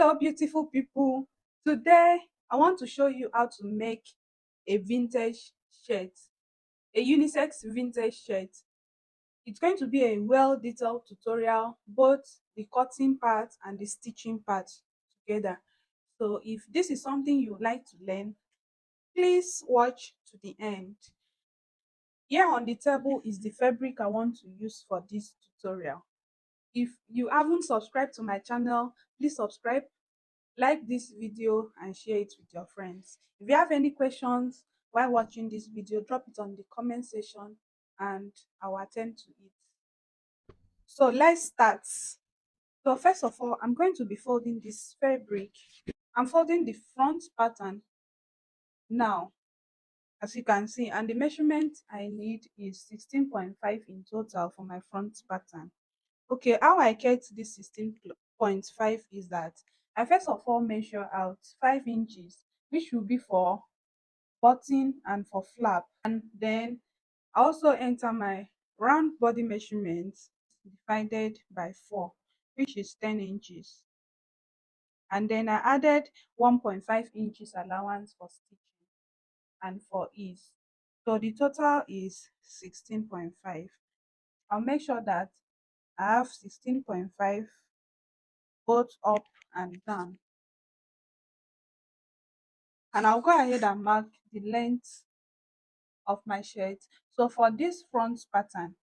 Hello, beautiful people. Today, I want to show you how to make a vintage shirt, a unisex vintage shirt. It's going to be a well detailed tutorial, both the cutting part and the stitching part together. So, if this is something you would like to learn, please watch to the end. Here on the table is the fabric I want to use for this tutorial. If you haven't subscribed to my channel, please subscribe, like this video and share it with your friends. If you have any questions while watching this video, drop it on the comment section and I'll attend to it. So let's start. So first of all, I'm going to be folding this fabric. I'm folding the front pattern now, as you can see, and the measurement I need is 16.5 in total for my front pattern. Okay, how I get this 16.5 is that I first of all measure out 5 inches, which will be for button and for flap. And then I also enter my round body measurement divided by 4, which is 10 inches. And then I added 1.5 inches allowance for stitching and for ease. So the total is 16.5. I'll make sure that I have 16.5 both up and down. And I'll go ahead and mark the length of my shirt. So for this front pattern,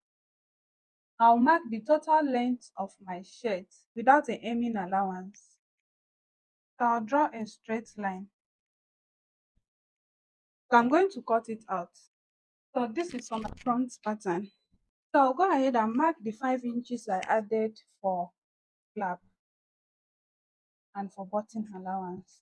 I'll mark the total length of my shirt without a hemming allowance. So I'll draw a straight line. So I'm going to cut it out. So this is for my front pattern. So I'll go ahead and mark the 5 inches I added for flap and for button allowance.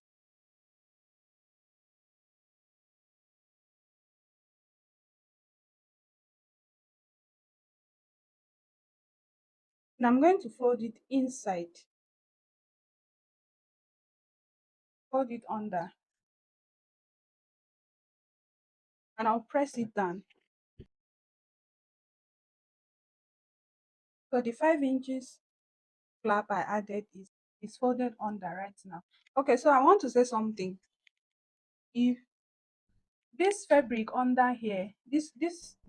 And I'm going to fold it inside, fold it under, and I'll press it down. So the 5 inches flap I added is folded under right now. Okay, so I want to say something. If this fabric under here, this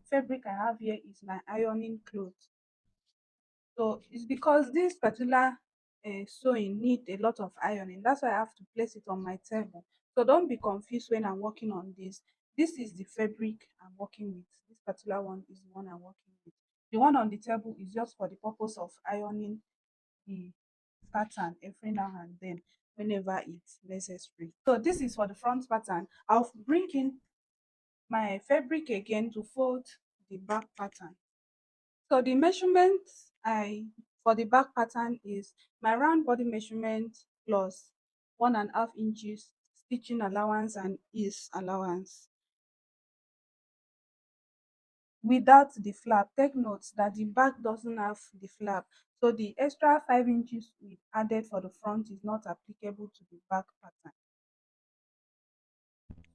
fabric I have here is my ironing clothes. So it's because this particular sewing need a lot of ironing. That's why I have to place it on my table. So don't be confused when I'm working on this. This is the fabric I'm working with. This particular one is the one I'm working with. The one on the table is just for the purpose of ironing the pattern every now and then whenever it's necessary. So this is for the front pattern. I'll bring in my fabric again to fold the back pattern. So the measurement I for the back pattern is my round body measurement plus 1.5 inches stitching allowance and ease allowance without the flap. Take note that the back doesn't have the flap, so the extra 5 inches we added for the front is not applicable to the back pattern.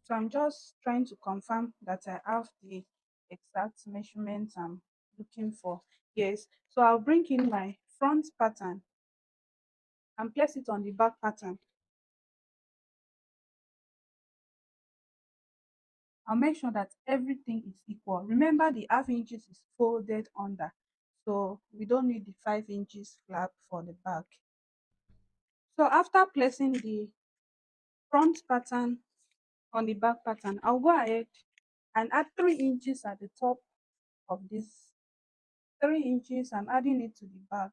So I'm just trying to confirm that I have the exact measurements I'm looking for. Yes, so I'll bring in my front pattern and place it on the back pattern. I'll make sure that everything is equal. Remember, the half inches is folded under, so we don't need the 5 inches flap for the back. So after placing the front pattern on the back pattern, I'll go ahead and add 3 inches at the top of this. 3 inches, I'm adding it to the back.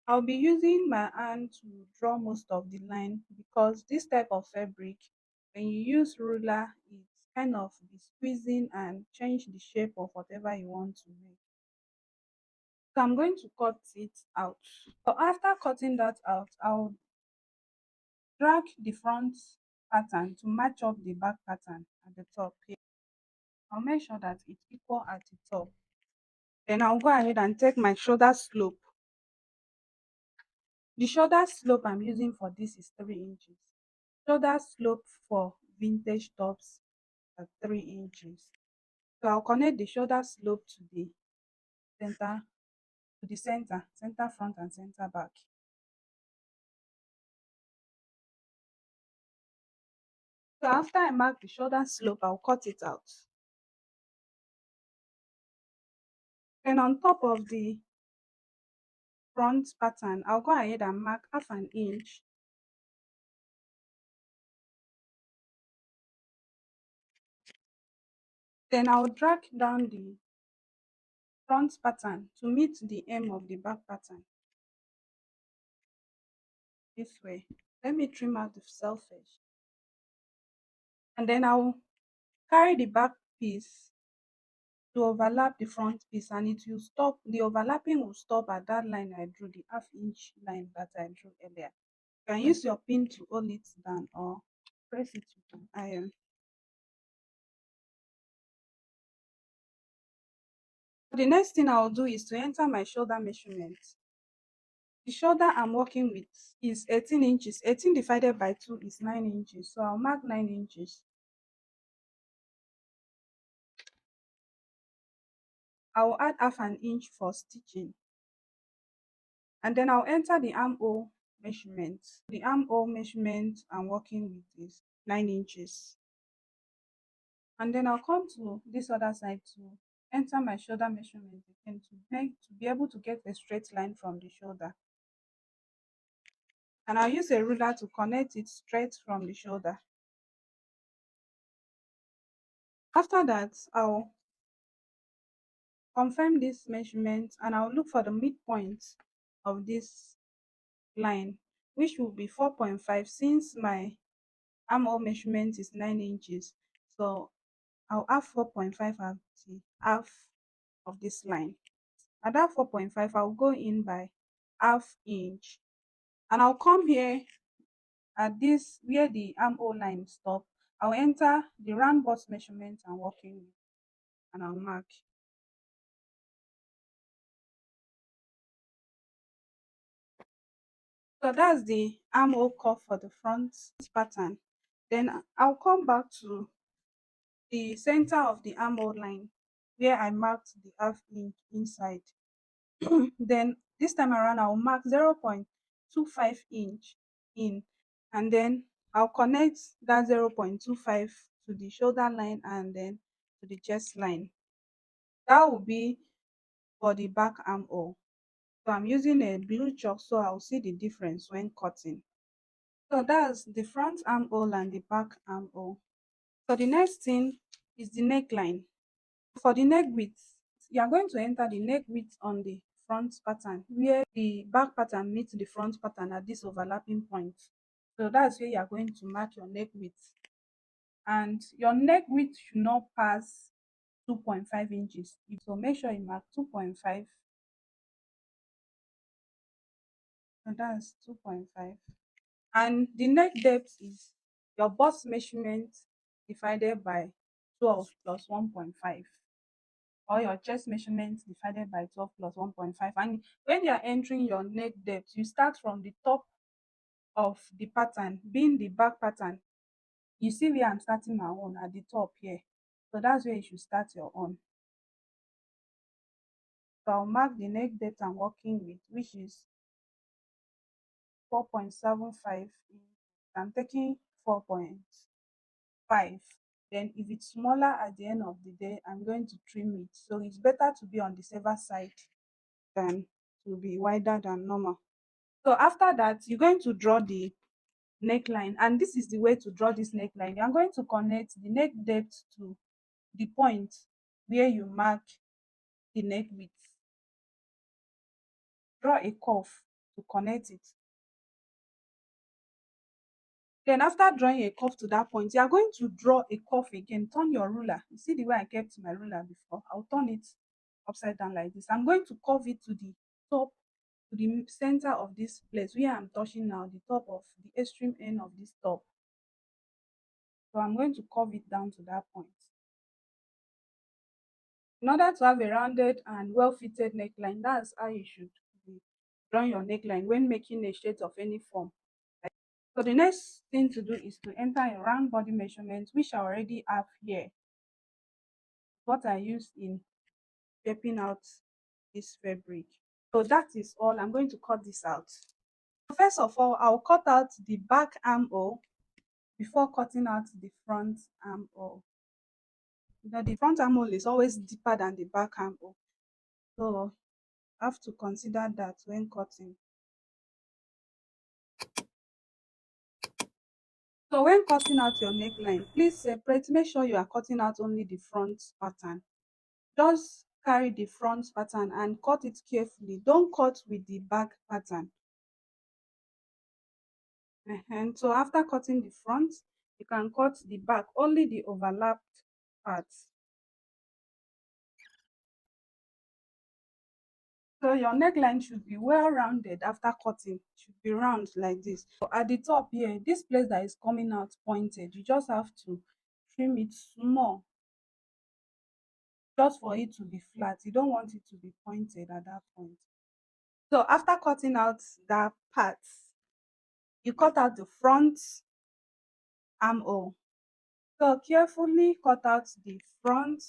I'll be using my hand to draw most of the line because this type of fabric, when you use ruler, it's kind of be squeezing and change the shape of whatever you want to make. So I'm going to cut it out. So after cutting that out, I'll drag the front pattern to match up the back pattern at the top here. I'll make sure that it's equal at the top. Then I'll go ahead and take my shoulder slope. The shoulder slope I'm using for this is 3 inches. Shoulder slope for vintage tops at 3 inches. So I'll connect the shoulder slope to the center, center front and center back. So after I mark the shoulder slope, I'll cut it out. Then on top of the front pattern, I'll go ahead and mark half an inch. Then I'll drag down the front pattern to meet the hem of the back pattern this way. Let me trim out the selfish. And then I'll carry the back piece to overlap the front piece, and it will stop, the overlapping will stop at that line I drew, the half-inch line that I drew earlier. You can use your pin to hold it down or press it with an iron. The next thing I'll do is to enter my shoulder measurement. The shoulder I'm working with is 18 inches. 18 divided by 2 is 9 inches. So I'll mark 9 inches. I'll add half an inch for stitching. And then I'll enter the armhole measurement. The armhole measurement I'm working with is 9 inches. And then I'll come to this other side to enter my shoulder measurement again to be able to get a straight line from the shoulder. And I'll use a ruler to connect it straight from the shoulder. After that, I'll confirm this measurement and I'll look for the midpoint of this line, which will be 4.5 since my armhole measurement is 9 inches. So I'll have 4.5 at the half of this line. At that 4.5, I'll go in by half inch. And I'll come here at this where the armhole line stop. I'll enter the round bust measurement I'm working with and I'll mark. So that's the armhole curve for the front pattern. Then I'll come back to the center of the armhole line where I marked the half inch inside. Then this time around I'll mark 0.25 inch in, and then I'll connect that 0.25 to the shoulder line and then to the chest line. That will be for the back armhole. So I'm using a blue chalk so I'll see the difference when cutting. So that's the front armhole and the back armhole. So the next thing is the neckline. For the neck width, you are going to enter the neck width on the front pattern where the back pattern meets the front pattern at this overlapping point. So that's where you are going to mark your neck width. And your neck width should not pass 2.5 inches. So make sure you mark 2.5. So that's 2.5. And the neck depth is your bust measurement divided by 12 plus 1.5, or your chest measurement divided by 12 plus 1.5. And when you are entering your neck depth, you start from the top of the pattern, being the back pattern. You see where I'm starting my own at the top here. So that's where you should start your own. So I'll mark the neck depth I'm working with, which is 4.75. I'm taking 4.5. Then if it's smaller at the end of the day, I'm going to trim it. So it's better to be on the safer side than to be wider than normal. So after that, you're going to draw the neckline, and this is the way to draw this neckline. You're going to connect the neck depth to the point where you mark the neck width. Draw a curve to connect it. Then after drawing a curve to that point, you are going to draw a curve again. Turn your ruler. You see the way I kept my ruler before? I'll turn it upside down like this. I'm going to curve it to the top, to the center of this place where I'm touching now, the top of the extreme end of this top. So I'm going to curve it down to that point. In order to have a rounded and well-fitted neckline, that's how you should be drawing your neckline when making a shape of any form. So the next thing to do is to enter a round body measurement, which I already have here. What I used in shaping out this fabric. So that is all. I'm going to cut this out. First of all, I'll cut out the back armhole before cutting out the front armhole. The front armhole is always deeper than the back armhole, so have to consider that when cutting. So when cutting out your neckline, please separate. Make sure you are cutting out only the front pattern. Just carry the front pattern and cut it carefully. Don't cut with the back pattern. So after cutting the front, you can cut the back, only the overlapped parts. So your neckline should be well rounded after cutting. It should be round like this. So at the top here, this place that is coming out pointed, you just have to trim it small, just for it to be flat. You don't want it to be pointed at that point. So after cutting out that part, you cut out the front armhole. So carefully cut out the front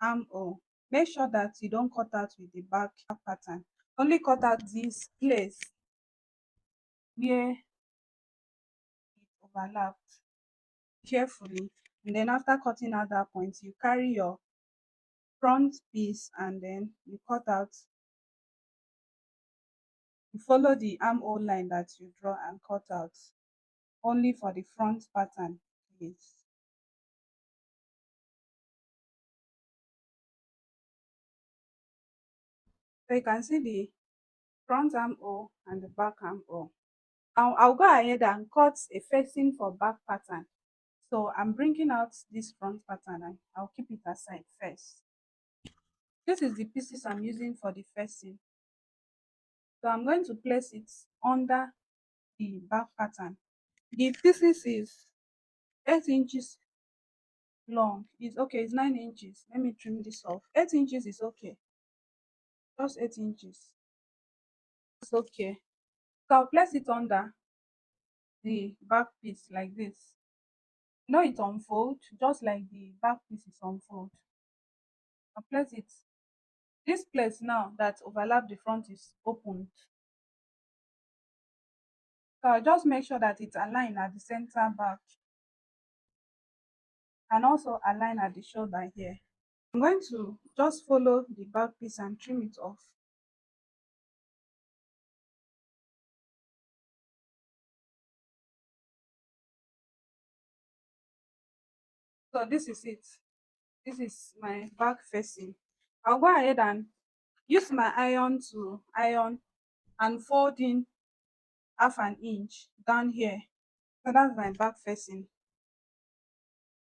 armhole. Make sure that you don't cut out with the back pattern. Only cut out this place where it overlapped carefully. And then after cutting out that point, you carry your front piece and then you cut out, you follow the armhole line that you draw and cut out only for the front pattern, please. So you can see the front armhole and the back armhole. I'll go ahead and cut a facing for back pattern. So I'm bringing out this front pattern and I'll keep it aside first. This is the pieces I'm using for the facing. So I'm going to place it under the back pattern. The pieces is 8 inches long. It's okay, it's 9 inches. Let me trim this off. 8 inches is okay. Just 8 inches. It's okay. So I'll place it under the back piece like this. No, it unfold just like the back piece is unfold. I'll place it. This place now that overlap the front is opened. So I'll just make sure that it's aligned at the center back and also align at the shoulder here. I'm going to just follow the back piece and trim it off. So this is it. This is my back facing. I'll go ahead and use my iron to iron and fold in half an inch down here. So that's my back facing.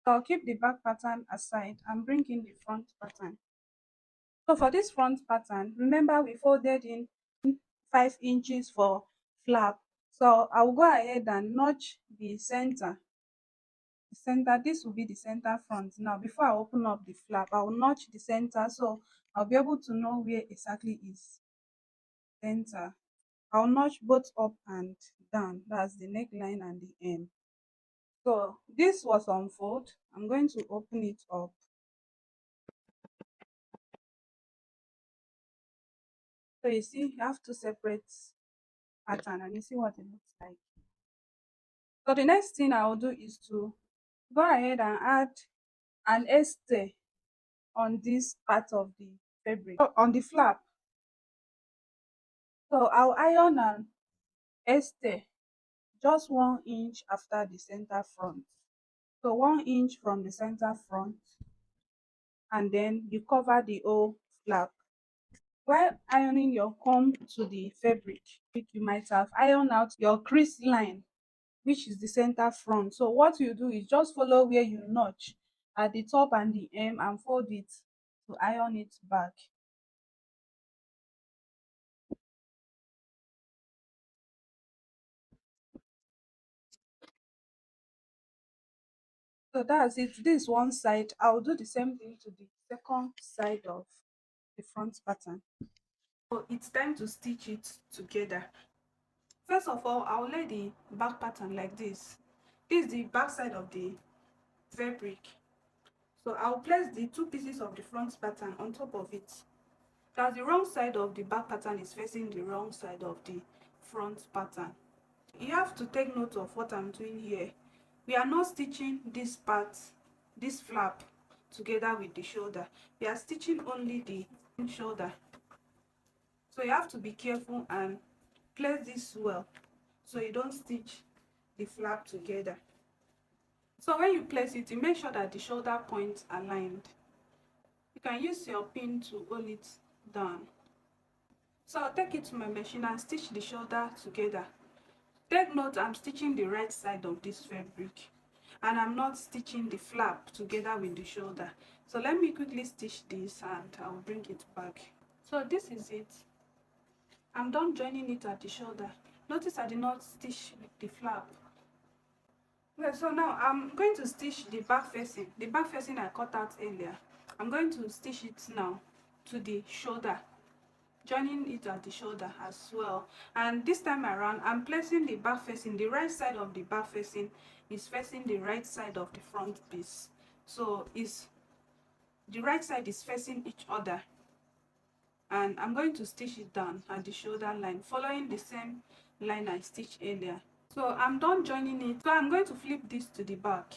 So I'll keep the back pattern aside and bring in the front pattern. So for this front pattern, remember we folded in 5 inches for flap. So I'll go ahead and notch the center. The center, this will be the center front. Now, before I open up the flap, I will notch the center so I'll be able to know where exactly is center. I'll notch both up and down. That's the neckline and the hem. So this was unfold. I'm going to open it up. So you see, you have two separate pattern and you see what it looks like. So the next thing I will do is to go ahead and add an este on this part of the fabric, on the flap. So I'll iron an este just 1 inch after the center front. So 1 inch from the center front, and then you cover the whole flap. While ironing your comb to the fabric, you might have ironed out your crease line, which is the center front. So what you do is just follow where you notch at the top and the hem and fold it to iron it back. So that's it. This one side. I'll do the same thing to the second side of the front pattern. So it's time to stitch it together. First of all, I'll lay the back pattern like this. This is the back side of the fabric. So I'll place the two pieces of the front pattern on top of it. As the wrong side of the back pattern is facing the wrong side of the front pattern. You have to take note of what I'm doing here. We are not stitching this part, this flap, together with the shoulder. We are stitching only the shoulder. So you have to be careful and place this well so you don't stitch the flap together. So when you place it, you make sure that the shoulder points are aligned. You can use your pin to hold it down. So I'll take it to my machine and stitch the shoulder together. Take note, I'm stitching the right side of this fabric and I'm not stitching the flap together with the shoulder. So let me quickly stitch this and I'll bring it back. So this is it. I'm done joining it at the shoulder. Notice I did not stitch with the flap. Okay, so now I'm going to stitch the back facing. The back facing I cut out earlier. I'm going to stitch it now to the shoulder, joining it at the shoulder as well. And this time around, I'm placing the back facing. The right side of the back facing is facing the right side of the front piece. So is the right side is facing each other. And I'm going to stitch it down at the shoulder line, following the same line I stitched earlier. So I'm done joining it. So I'm going to flip this to the back.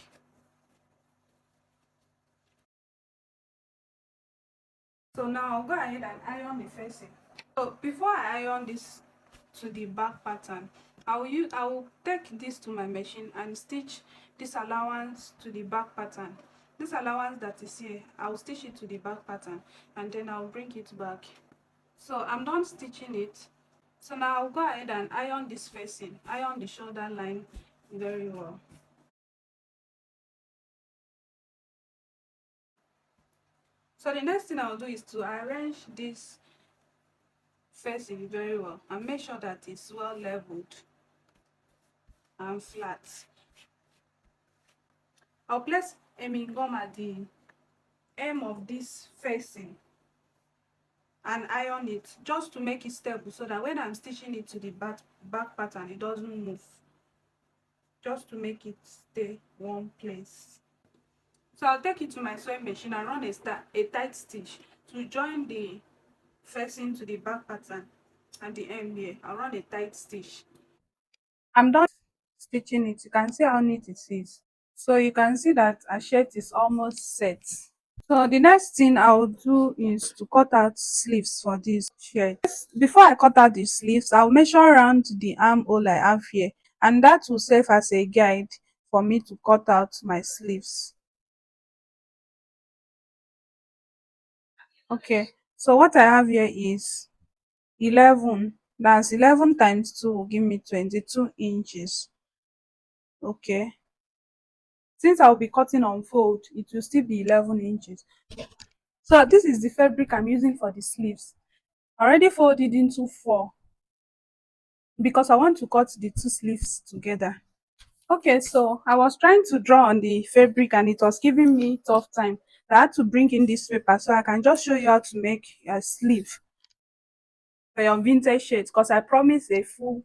So now I'll go ahead and iron the facing. So before I iron this to the back pattern, I will take this to my machine and stitch this allowance to the back pattern. This allowance that is here, I'll stitch it to the back pattern and then I'll bring it back. So I'm done stitching it. So now I'll go ahead and iron this facing, iron the shoulder line very well. So the next thing I'll do is to arrange this facing very well and make sure that it's well leveled and flat. I'll place hemming gum at the hem of this facing and iron it just to make it stable so that when I'm stitching it to the back pattern, it doesn't move. Just to make it stay one place. So I'll take it to my sewing machine and run a tight stitch to join the facing to the back pattern and the hem here. I'll run a tight stitch. I'm done stitching it. You can see how neat it is. So you can see that our shirt is almost set. So the next thing I'll do is to cut out sleeves for this shirt. Before I cut out the sleeves, I'll measure around the armhole I have here, and that will serve as a guide for me to cut out my sleeves. Okay, so what I have here is 11. That's 11 times 2 will give me 22 inches. Okay, since I'll be cutting on fold, it will still be 11 inches. So this is the fabric I'm using for the sleeves. I already folded into 4 because I want to cut the two sleeves together. Okay, so I was trying to draw on the fabric and it was giving me tough time. I had to bring in this paper so I can just show you how to make a sleeve for your vintage shirts, because I promised a full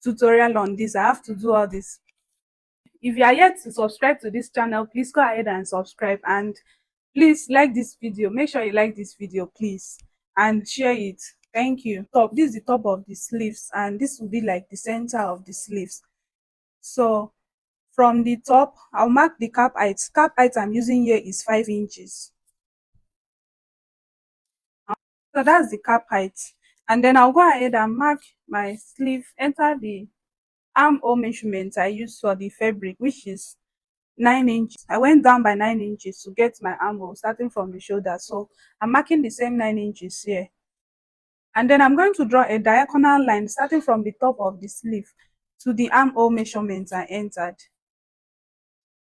tutorial on this. I have to do all this. If you are yet to subscribe to this channel, please go ahead and subscribe, and please like this video. Make sure you like this video, please, and share it. Thank you. Top, this is the top of the sleeves and this will be like the center of the sleeves. So from the top, I'll mark the cap height. Cap height I'm using here is 5 inches. So that's the cap height. And then I'll go ahead and mark my sleeve, enter the armhole measurement I used for the fabric, which is 9 inches. I went down by 9 inches to get my armhole starting from the shoulder. So I'm marking the same 9 inches here. And then I'm going to draw a diagonal line starting from the top of the sleeve to the armhole measurement I entered.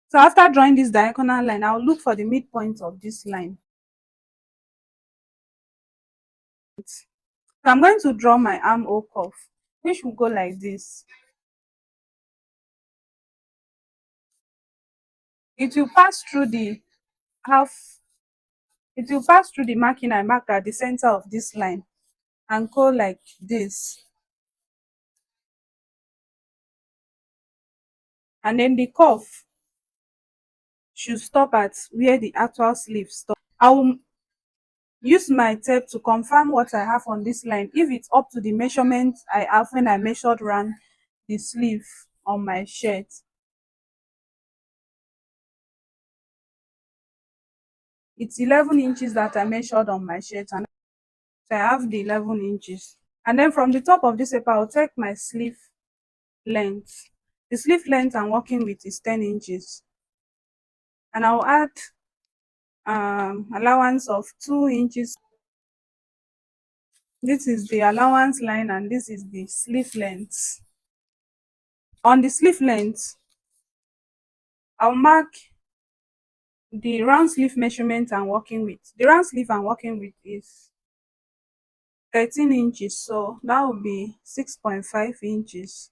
So after drawing this diagonal line, I'll look for the midpoint of this line. So I'm going to draw my armhole curve, which will go like this. It will pass through the half, it will pass through the marking I marked at the center of this line and go like this. And then the curve should stop at where the actual sleeve stops. I will use my tape to confirm what I have on this line, if it's up to the measurement I have when I measured around the sleeve on my shirt. It's 11 inches that I measured on my shirt, and so I have the 11 inches. And then from the top of this paper, I'll take my sleeve length. The sleeve length I'm working with is 10 inches. And I'll add allowance of 2 inches. This is the allowance line and this is the sleeve length. On the sleeve length, I'll mark the round sleeve measurement I'm working with. The round sleeve I'm working with is 13 inches, so that will be 6.5 inches.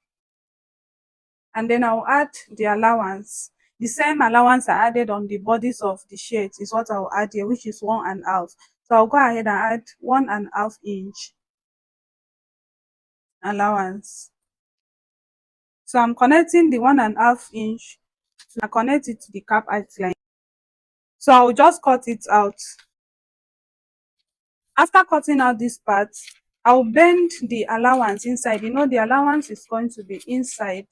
And then I'll add the allowance. The same allowance I added on the bodies of the shirt is what I'll add here, which is 1.5. So I'll go ahead and add 1.5 inch allowance. So I'm connecting the 1.5 inch, I connect it to the cap outline. So I'll just cut it out. After cutting out this part, I'll bend the allowance inside. You know, the allowance is going to be inside.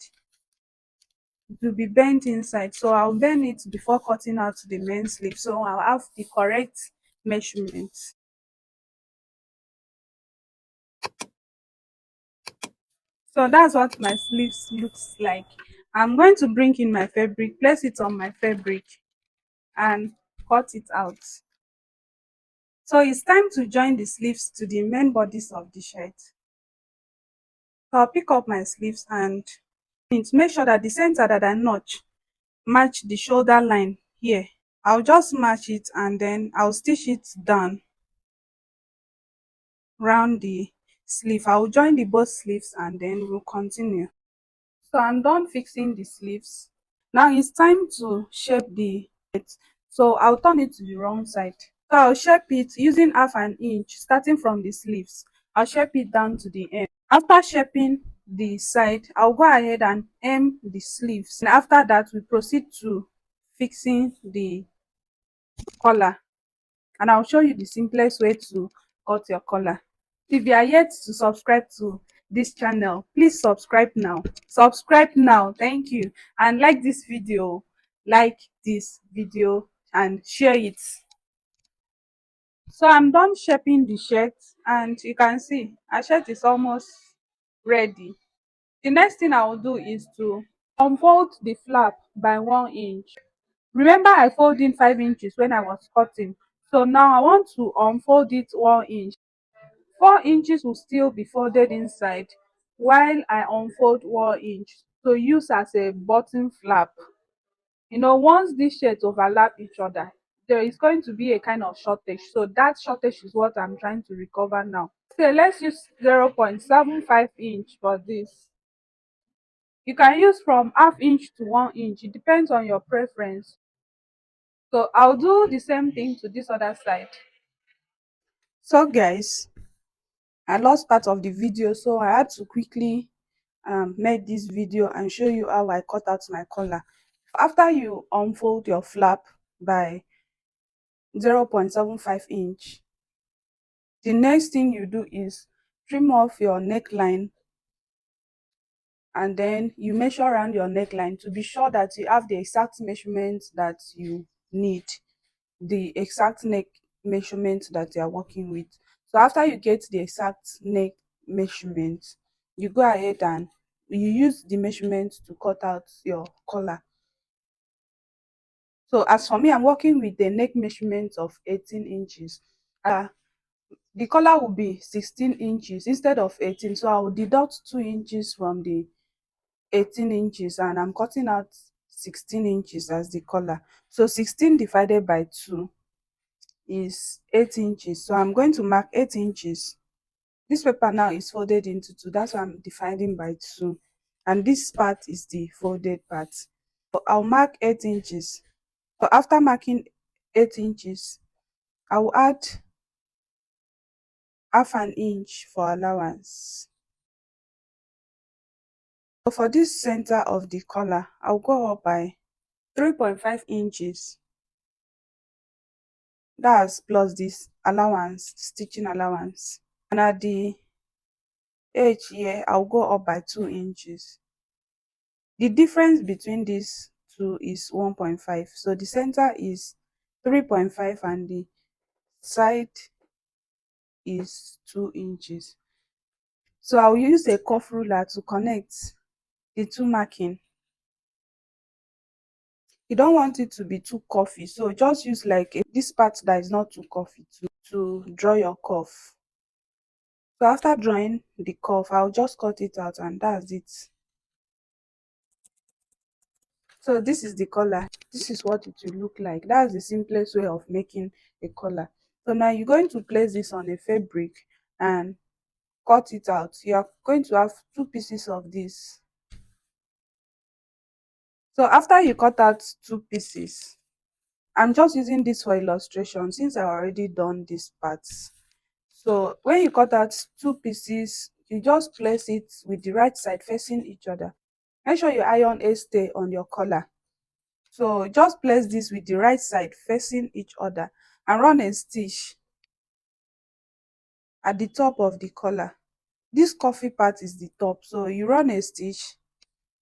It will be bent inside. So I'll bend it before cutting out the main sleeve. So I'll have the correct measurement. So that's what my sleeves looks like. I'm going to bring in my fabric, place it on my fabric and cut it out. So it's time to join the sleeves to the main bodies of the shirt. So I'll pick up my sleeves and make sure that the center that I notch match the shoulder line here. I'll just match it and then I'll stitch it down round the sleeve. I'll join the both sleeves and then we'll continue. So I'm done fixing the sleeves. Now it's time to shape the it. So I'll turn it to the wrong side. So I'll shape it using 1/2 inch starting from the sleeves. I'll shape it down to the end. After shaping the side, I'll go ahead and hem the sleeves. And after that, we proceed to fixing the collar. And I'll show you the simplest way to cut your collar. If you are yet to subscribe to this channel, please subscribe now. Subscribe now. Thank you. And like this video and share it. So I'm done shaping the shirt and you can see our shirt is almost ready. The next thing I will do is to unfold the flap by 1 inch. Remember I fold in 5 inches when I was cutting. So now I want to unfold it 1 inch. 4 inches will still be folded inside while I unfold 1 inch to use as a button flap. You know, once these shirts overlap each other, there is going to be a kind of shortage. So that shortage is what I'm trying to recover now. So let's use 0.75 inch for this. You can use from 1/2 inch to 1 inch. It depends on your preference. So I'll do the same thing to this other side. So guys, I lost part of the video, so I had to quickly make this video and show you how I cut out my collar. After you unfold your flap by 0.75 inch, the next thing you do is trim off your neckline and then you measure around your neckline to be sure that you have the exact measurement that you need, the exact neck measurement that you are working with. So after you get the exact neck measurement, you go ahead and you use the measurement to cut out your collar. So as for me, I'm working with the neck measurement of 18 inches. The collar will be 16 inches instead of 18. So I will deduct 2 inches from the 18 inches and I'm cutting out 16 inches as the collar. So 16 divided by 2 is 8 inches. So I'm going to mark 8 inches. This paper now is folded into 2. That's why I'm dividing by 2. And this part is the folded part. So I'll mark 8 inches. So after marking 8 inches, I will add 1/2 inch for allowance. So for this center of the collar, I'll go up by 3.5 inches. That's plus this allowance, stitching allowance. And at the edge here, I'll go up by 2 inches. The difference between these two is 1.5. So the center is 3.5 and the side is 2 inches. So I'll use a curve ruler to connect the two marking. You don't want it to be too curvy, so just use like this part that is not too curvy to draw your curve. So after drawing the curve, I'll just cut it out and that's it. So this is the color. This is what it will look like. That's the simplest way of making a collar. So now you're going to place this on a fabric and cut it out. You are going to have two pieces of this. So after you cut out two pieces, I'm just using this for illustration since I already done this part. So when you cut out two pieces, you just place it with the right side facing each other. Make sure your iron A stay on your collar. So just place this with the right side facing each other and run a stitch at the top of the collar. This coffee part is the top, so you run a stitch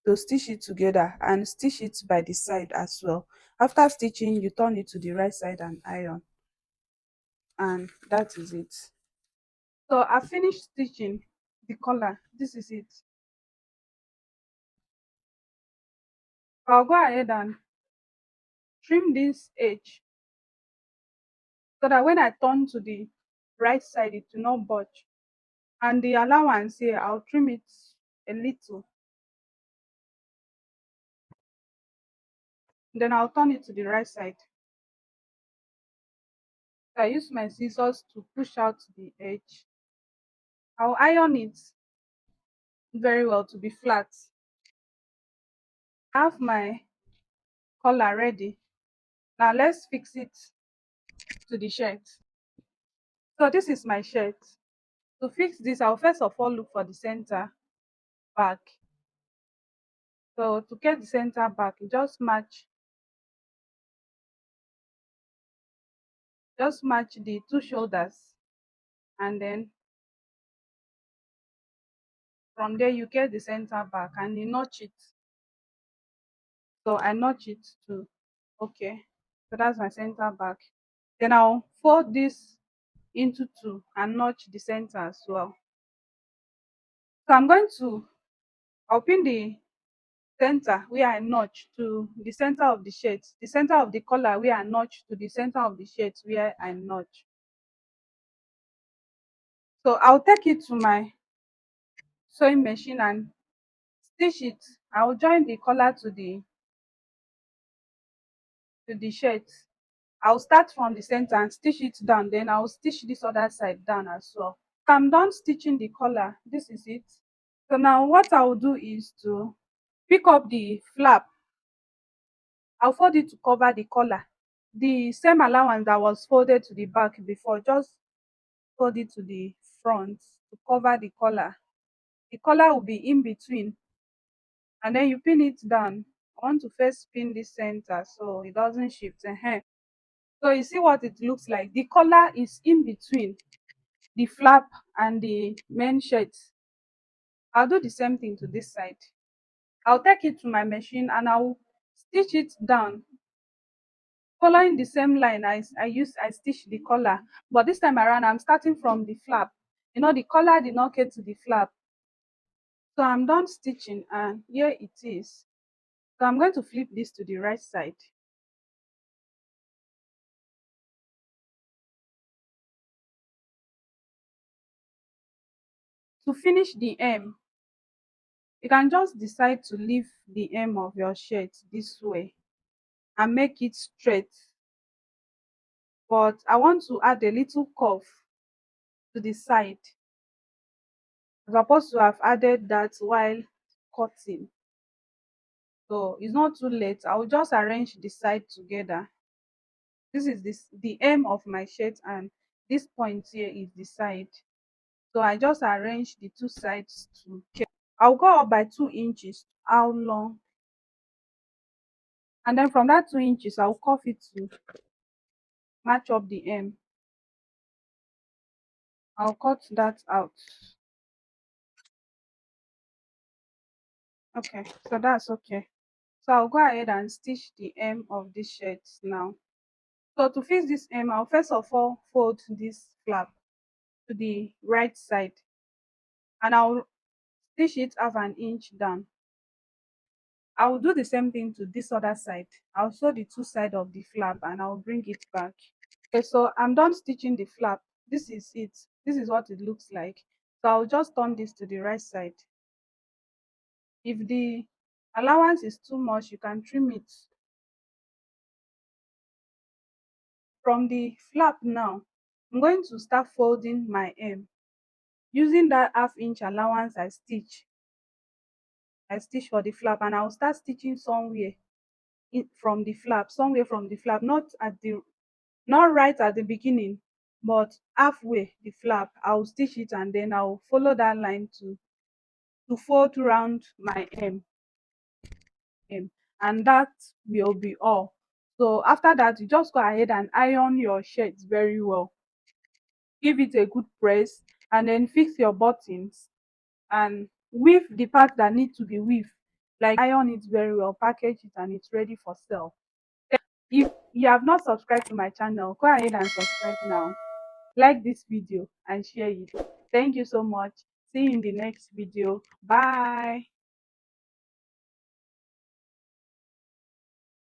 to stitch it together and stitch it by the side as well. After stitching, you turn it to the right side and iron, and that is it. So I finished stitching the collar. This is it. I'll go ahead and trim this edge so that when I turn to the right side, it will not budge. And the allowance here, I'll trim it a little. Then I'll turn it to the right side. So I use my scissors to push out the edge. I'll iron it very well to be flat. I have my collar ready. Now let's fix it to the shirt. So this is my shirt. To fix this, I'll first of all look for the center back. So to get the center back, you just match the two shoulders, and then from there you get the center back and you notch it. So I notch it too. Okay. So that's my center back. Then I'll fold this into two and notch the center as well. So I'm going to open the center where I notch to the center of the shirt, the center of the collar where I notch to the center of the shirt where I notch. So I'll take it to my sewing machine and stitch it. I'll join the collar to the shirt. I'll start from the center and stitch it down, then I'll stitch this other side down as well. I'm done stitching the collar. This is it. So now what I'll do is to pick up the flap. I'll fold it to cover the collar. The same allowance that was folded to the back before, just fold it to the front to cover the collar. The collar will be in between, and then you pin it down. I want to first pin this center so it doesn't shift. So you see what it looks like. The collar is in between the flap and the main shirt. I'll do the same thing to this side. I'll take it to my machine and I'll stitch it down, following the same line I stitched the collar. But this time around, I'm starting from the flap. The collar did not get to the flap. So I'm done stitching and here it is. So I'm going to flip this to the right side. To finish the hem, you can just decide to leave the hem of your shirt this way and make it straight. But I want to add a little curve to the side. I'm supposed to have added that while cutting. So it's not too late. I'll just arrange the side together. This is the hem of my shirt, and this point here is the side. So I just arrange the two sides to. I'll go up by 2 inches. How long? And then from that 2 inches, I'll curve it to match up the hem. I'll cut that out. Okay, so that's okay. So I'll go ahead and stitch the hem of this shirt now. So to fix this I'll first of all fold this flap to the right side, and I'll stitch it half an inch down. I will do the same thing to this other side. I'll sew the two sides of the flap and I'll bring it back. Okay, so I'm done stitching the flap. This is it. This is what it looks like. So I'll just turn this to the right side. If the allowance is too much, you can trim it. From the flap now, I'm going to start folding my hem using that half-inch allowance I stitch for the flap, and I'll start stitching somewhere from the flap, somewhere from the flap, not right at the beginning, but halfway the flap. I'll stitch it and then I'll follow that line to fold around my hem, and that will be all. So after that, you just go ahead and iron your shirt very well. Give it a good press and then fix your buttons and weave the part that need to be weaved. Like iron it very well, package it, and it's ready for sale. If you have not subscribed to my channel, go ahead and subscribe now. Like this video and share it. Thank you so much. See you in the next video. Bye.